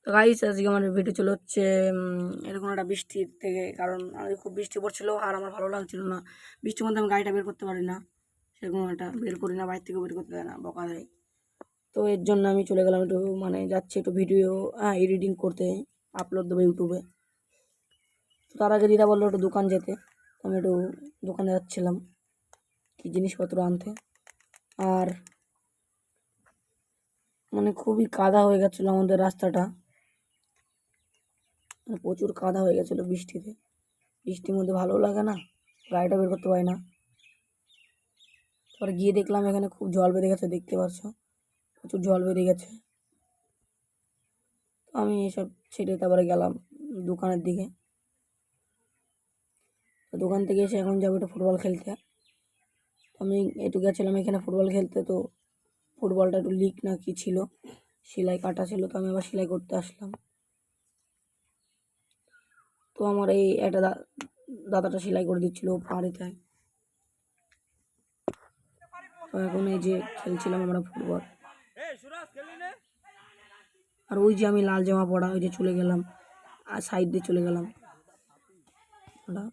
তো গাইস আজকে আমার ভিডিও চলে হচ্ছে এরকম একটা বৃষ্টির থেকে, কারণ আজকে খুব বৃষ্টি পড়ছিল আর আমার ভালো লাগছিল না। বৃষ্টির মধ্যে আমি গাড়িটা বের করতে পারি না, সেরকম একটা বের করি না, বাইরে থেকে বের করতে দেয় না, বকা দেয়। তো এর জন্য আমি চলে গেলাম একটু যাচ্ছি একটু ভিডিও এডিটিং করতে, আপলোড দেবো ইউটিউবে। তো তার আগে দিদা বললো একটু দোকান যেতে, আমি একটু দোকানে যাচ্ছিলাম কি জিনিসপত্র আনতে। আর খুবই কাদা হয়ে গেছিলো আমাদের রাস্তাটা, প্রচুর কাদা হয়ে গেছিলো বৃষ্টিতে। বৃষ্টির মধ্যে ভালো লাগে না, গাড়িটা বের করতে পারি না। তারপরে গিয়ে দেখলাম এখানে খুব জল বেড়ে গেছে, দেখতে পাচ্ছ প্রচুর জল বেড়ে গেছে। তো আমি এসব ছেড়ে তারপরে গেলাম দোকানের দিকে। তো দোকান থেকে এসে এখন যাবো একটু ফুটবল খেলতে। আমি একটু গেছিলাম এখানে ফুটবল খেলতে, তো ফুটবলটা একটু লিক না কি ছিল, সেলাই কাটা ছিল, তো আমি আবার সেলাই করতে আসলাম। তো আমার এই একটা দাদাটা সেলাই করে দিচ্ছিল বাড়িতে। তো এখন এই যে খেলছিলাম আমরা ফুটবল। আর ওই যে আমি লাল জামা পরা, ওই যে চলে গেলাম আর সাইড দিয়ে চলে গেলাম ওটা।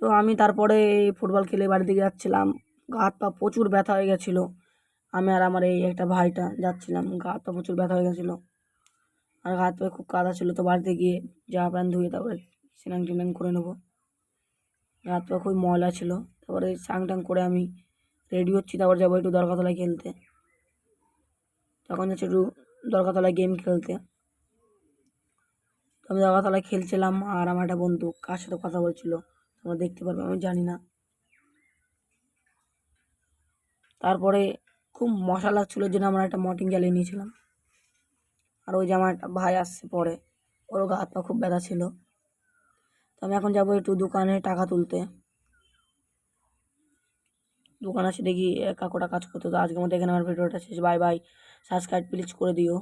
তো আমি তারপরে ফুটবল খেলে বাড়ি দিকে যাচ্ছিলাম, গা হাত পা প্রচুর ব্যথা হয়ে গেছিলো। আমি আর আমার এই একটা ভাইটা যাচ্ছিলাম, গা হাত পা প্রচুর ব্যথা হয়ে গেছিলো আর গা হাত পায়ে খুব কাদা ছিল। তো বাড়িতে গিয়ে জামা প্যান্ট ধুয়ে তারপরে স্নান টিনান করে নেবো, গা হাত পা খুব ময়লা ছিল। তারপরে স্নান টান করে আমি রেডি হচ্ছি, তারপর যাবো একটু দরকাতলায় খেলতে। তখন যাচ্ছি একটু দরকাতলায় গেম খেলতে। তো আমি দরকাতলায় খেলছিলাম আর আমার একটা বন্ধু কার সাথে কথা বলছিল তোমরা দেখতে পারবে, আমি জানি না। তারপরে খুব মশা লাগছিলো জন্য আমরা একটা মর্টিন জ্বালিয়ে নিয়েছিলাম। আর ওই যে আমার একটা ভাই আসছে পরে, ওরও গা হাত পা খুব ব্যথা ছিল। তো আমি এখন যাবো একটু দোকানে টাকা তুলতে। দোকান আসে দেখি কাকুটা কাজ করতে। তো আজকের মধ্যে এখানে আমার ভিডিওটা শেষ। বাই বাই, সাবস্ক্রাইব প্লিজ করে দিও।